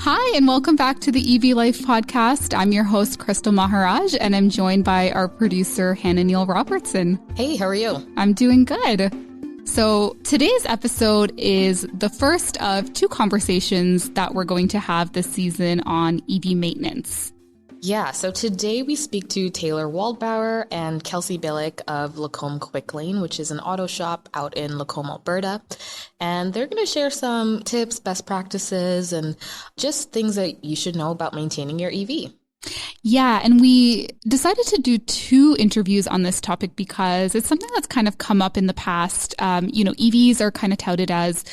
Hi, and welcome back to the EV Life podcast. I'm your host, Crystal Maharaj, and I'm joined by our producer, Hannah Neal Robertson. Hey, how are you? I'm doing good. So today's episode is the first of two conversations that we're going to have this season on EV maintenance. Yeah, so today we speak to Taylor Waldbauer and Kelsey Bilyk of Lacombe Quick Lane, which is an auto shop out in Lacombe, Alberta. And they're going to share some tips, best practices, and just things that you should know about maintaining your EV. Yeah, and we decided to do two interviews on this topic because it's something that's kind of come up in the past. EVs are kind of touted as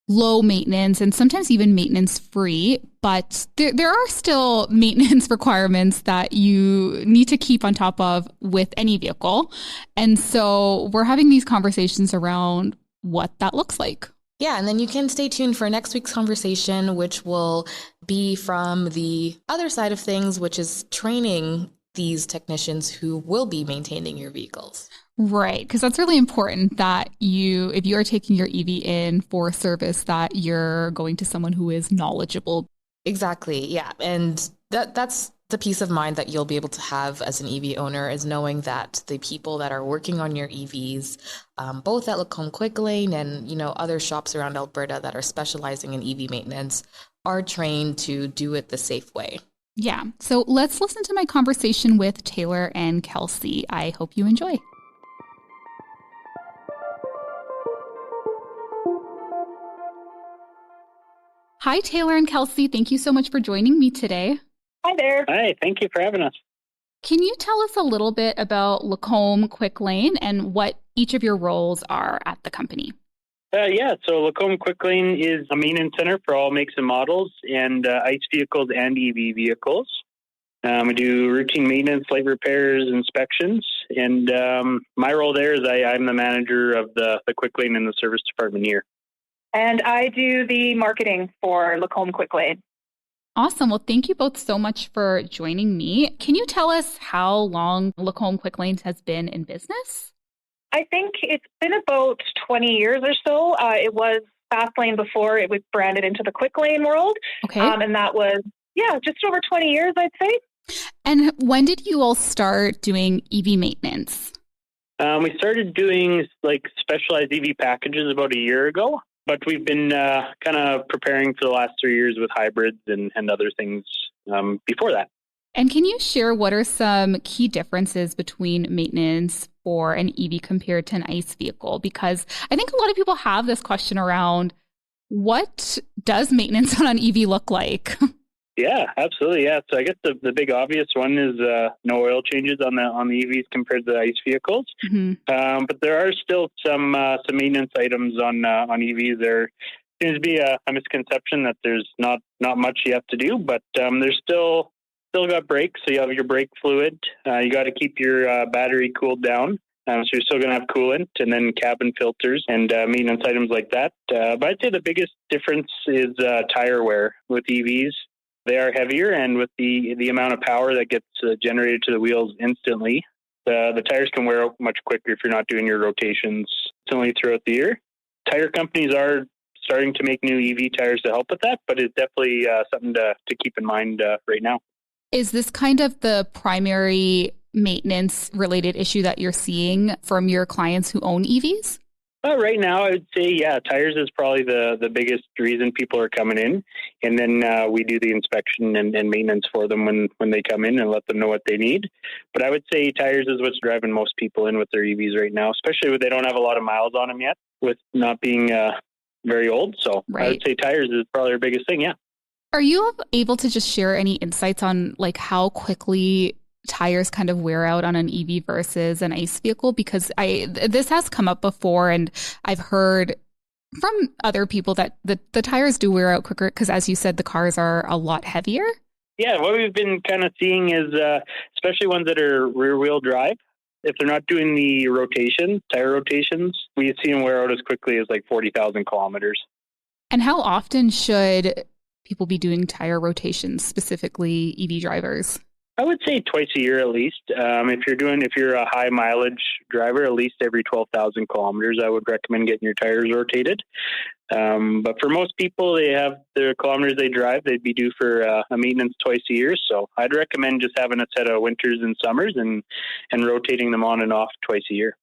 low maintenance and sometimes even maintenance free, but there are still maintenance requirements that you need to keep on top of with any vehicle. And so we're having these conversations around what that looks like. Yeah, and then you can stay tuned for next week's conversation, which will be from the other side of things, which is training these technicians who will be maintaining your vehicles. Right, because that's really important that if you are taking your EV in for service, that you're going to someone who is knowledgeable. Exactly, yeah. And that's the peace of mind that you'll be able to have as an EV owner, is knowing that the people that are working on your EVs, both at Lacombe Quick Lane and other shops around Alberta that are specializing in EV maintenance, are trained to do it the safe way. Yeah, so let's listen to my conversation with Taylor and Kelsey. I hope you enjoy. Hi, Taylor and Kelsey. Thank you so much for joining me today. Hi there. Hi, thank you for having us. Can you tell us a little bit about Lacombe Quick Lane and what each of your roles are at the company? So Lacombe Quick Lane is a maintenance center for all makes and models and ICE vehicles and EV vehicles. We do routine maintenance, light repairs, inspections, and my role there is I'm the manager of the Quick Lane and the service department here. And I do the marketing for Lacombe Quick Lane. Awesome. Well, thank you both so much for joining me. Can you tell us how long Lacombe Quick Lane has been in business? I think it's been about 20 years or so. It was Fast Lane before it was branded into the Quick Lane world. Okay. And that was, just over 20 years, I'd say. And when did you all start doing EV maintenance? We started doing specialized EV packages about a year ago. But we've been kind of preparing for the last 3 years with hybrids and other things before that. And can you share what are some key differences between maintenance for an EV compared to an ICE vehicle? Because I think a lot of people have this question around, what does maintenance on an EV look like? Yeah, absolutely. Yeah. So I guess the big obvious one is no oil changes on the EVs compared to the ICE vehicles. Mm-hmm. But there are still some maintenance items on EVs. There seems to be a misconception that there's not much you have to do, but there's still got brakes. So you have your brake fluid. You got to keep your battery cooled down. So you're still going to have coolant, and then cabin filters and maintenance items like that. But I'd say the biggest difference is tire wear with EVs. They are heavier, and with the amount of power that gets generated to the wheels instantly, the tires can wear out much quicker if you're not doing your rotations instantly throughout the year. Tire companies are starting to make new EV tires to help with that, but it's definitely something to keep in mind right now. Is this kind of the primary maintenance-related issue that you're seeing from your clients who own EVs? Right now, I would say, tires is probably the biggest reason people are coming in. And then we do the inspection and maintenance for them when they come in and let them know what they need. But I would say tires is what's driving most people in with their EVs right now, especially when they don't have a lot of miles on them yet, with not being very old. So right. I would say tires is probably our biggest thing, yeah. Are you able to just share any insights on how quickly tires kind of wear out on an EV versus an ICE vehicle? Because this has come up before, and I've heard from other people that the tires do wear out quicker because, as you said, the cars are a lot heavier. Yeah, what we've been kind of seeing is, especially ones that are rear-wheel drive, if they're not doing the tire rotations, we see them wear out as quickly as 40,000 kilometers. And how often should people be doing tire rotations, specifically EV drivers? I would say twice a year at least. If you're a high mileage driver, at least every 12,000 kilometers, I would recommend getting your tires rotated. But for most people, they have the kilometers they drive, they'd be due for a maintenance twice a year. So I'd recommend just having a set of winters and summers and rotating them on and off twice a year.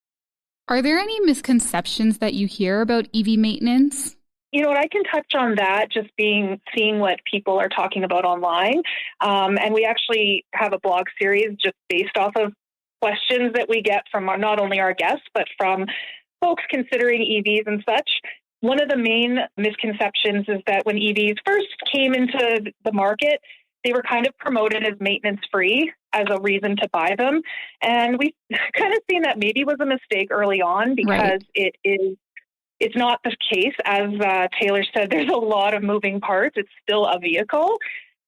Are there any misconceptions that you hear about EV maintenance? You know what, I can touch on that, just seeing what people are talking about online. And we actually have a blog series just based off of questions that we get from not only our guests, but from folks considering EVs and such. One of the main misconceptions is that when EVs first came into the market, they were kind of promoted as maintenance-free as a reason to buy them. And we've kind of seen that maybe was a mistake early on, because it's not the case. As Taylor said, there's a lot of moving parts. It's still a vehicle.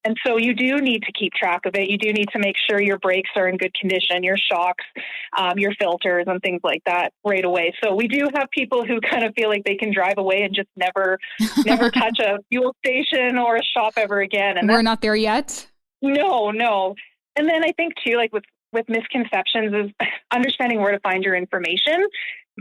And so you do need to keep track of it. You do need to make sure your brakes are in good condition, your shocks, your filters and things like that right away. So we do have people who kind of feel like they can drive away and just never touch a fuel station or a shop ever again. And we're not there yet? No. And then I think too, like with misconceptions, is understanding where to find your information.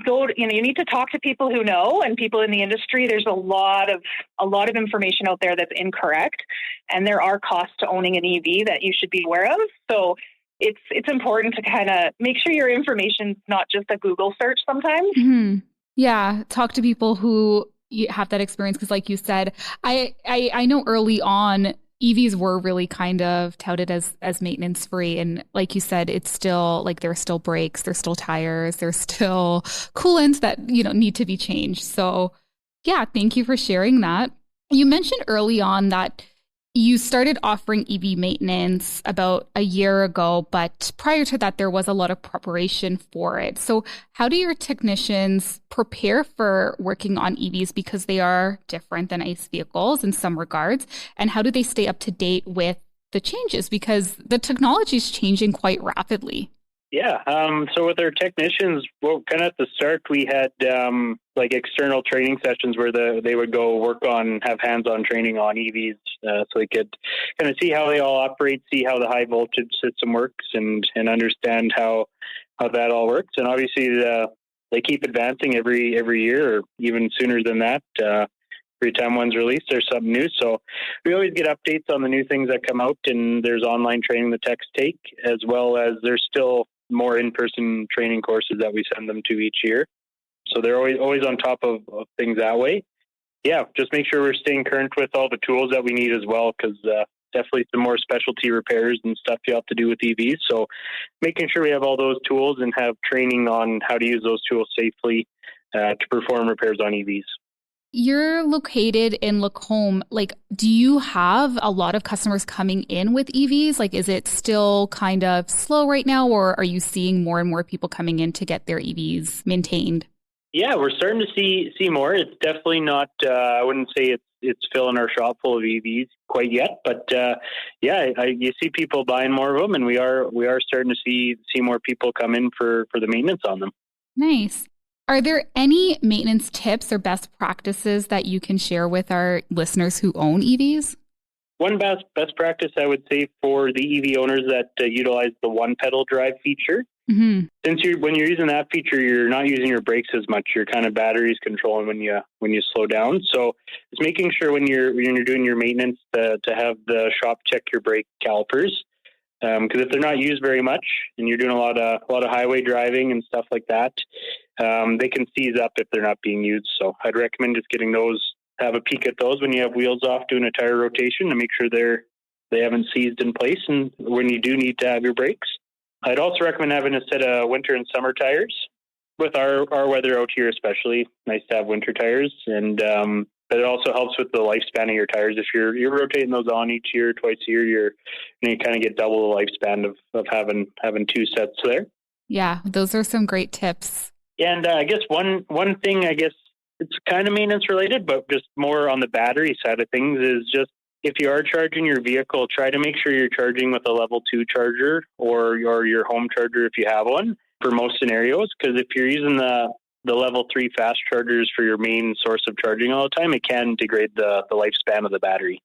You need to talk to people who know, and people in the industry. There's a lot of information out there that's incorrect, and there are costs to owning an EV that you should be aware of. So it's important to kind of make sure your information's not just a Google search sometimes. Mm-hmm. Yeah, talk to people who have that experience, because like you said, I know early on EVs were really kind of touted as maintenance free. And like you said, it's still like there's still brakes, there's still tires, there's still coolants that, need to be changed. So yeah, thank you for sharing that. You mentioned early on that you started offering EV maintenance about a year ago, but prior to that, there was a lot of preparation for it. So how do your technicians prepare for working on EVs, because they are different than ICE vehicles in some regards? And how do they stay up to date with the changes, because the technology is changing quite rapidly? Yeah. So with our technicians, well, kind of at the start, we had like external training sessions where they would go work on, have hands-on training on EVs, so they could kind of see how they all operate, see how the high voltage system works, and understand how that all works. And obviously, they keep advancing every year, or even sooner than that. Every time one's released, there's something new. So we always get updates on the new things that come out, and there's online training the techs take, as well as there's still more in-person training courses that we send them to each year. So they're always on top of things that way. Yeah, just make sure we're staying current with all the tools that we need as well, because definitely some more specialty repairs and stuff you have to do with EVs. So making sure we have all those tools and have training on how to use those tools safely to perform repairs on EVs. You're located in Lacombe. Like, do you have a lot of customers coming in with EVs? Like, is it still kind of slow right now, or are you seeing more and more people coming in to get their EVs maintained? Yeah, we're starting to see more. It's definitely not, I wouldn't say it's filling our shop full of EVs quite yet, but you see people buying more of them, and we are starting to see more people come in for the maintenance on them. Nice. Are there any maintenance tips or best practices that you can share with our listeners who own EVs? One best practice, I would say, for the EV owners that utilize the one pedal drive feature. Mm-hmm. Since when you're using that feature, you're not using your brakes as much. Your kind of battery's controlling when you slow down. So it's making sure when you're doing your maintenance to have the shop check your brake calipers. Because if they're not used very much and you're doing a lot of highway driving and stuff like that, they can seize up if they're not being used. So I'd recommend just getting those, have a peek at those when you have wheels off doing a tire rotation to make sure they haven't seized in place, and when you do need to have your brakes. I'd also recommend having a set of winter and summer tires. With our weather out here especially, nice to have winter tires, and but it also helps with the lifespan of your tires. If you're rotating those on each year, twice a year, you kind of get double the lifespan of having two sets there. Yeah, those are some great tips. And I guess one thing, I guess it's kind of maintenance related, but just more on the battery side of things, is just if you are charging your vehicle, try to make sure you're charging with a level 2 charger or your home charger if you have one for most scenarios. Because if you're using the level 3 fast chargers for your main source of charging all the time, it can degrade the lifespan of the battery.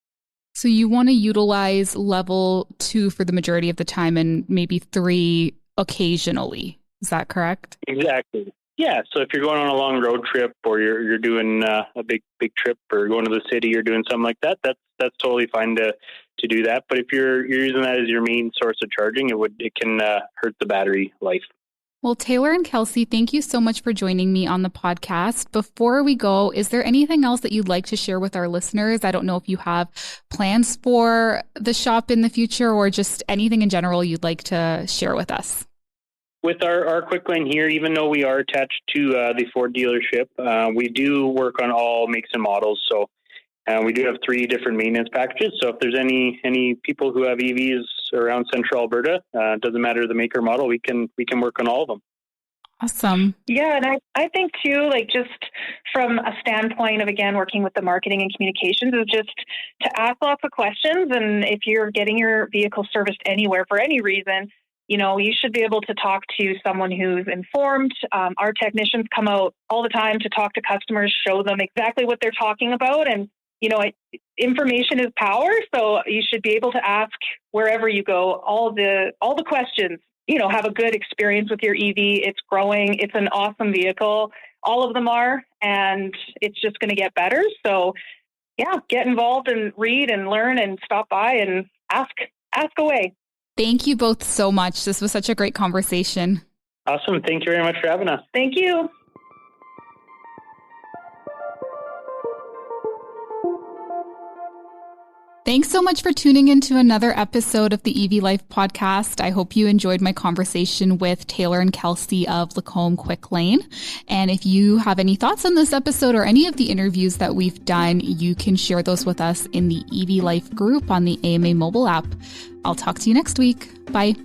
So you want to utilize level 2 for the majority of the time and maybe 3 occasionally. Is that correct? Exactly. Yeah. So if you're going on a long road trip or you're doing a big trip or going to the city, you're doing something like that, that's totally fine to do that. But if you're using that as your main source of charging, it can hurt the battery life. Well, Taylor and Kelsey, thank you so much for joining me on the podcast. Before we go, is there anything else that you'd like to share with our listeners? I don't know if you have plans for the shop in the future or just anything in general you'd like to share with us. With our Quick Lane here, even though we are attached to the Ford dealership, we do work on all makes and models. So we do have 3 different maintenance packages. So if there's any people who have EVs around Central Alberta, doesn't matter the make or model, we can work on all of them. Awesome. Yeah, and I think too, like just from a standpoint of, again, working with the marketing and communications, is just to ask lots of questions. And if you're getting your vehicle serviced anywhere for any reason, you should be able to talk to someone who's informed. Our technicians come out all the time to talk to customers, show them exactly what they're talking about. And, information is power. So you should be able to ask wherever you go, all the questions, have a good experience with your EV. It's growing. It's an awesome vehicle. All of them are, and it's just going to get better. So yeah, get involved and read and learn and stop by and ask away. Thank you both so much. This was such a great conversation. Awesome. Thank you very much for having us. Thank you. Thanks so much for tuning into another episode of the EV Life podcast. I hope you enjoyed my conversation with Taylor and Kelsey of Lacombe Quick Lane. And if you have any thoughts on this episode or any of the interviews that we've done, you can share those with us in the EV Life group on the AMA mobile app. I'll talk to you next week. Bye.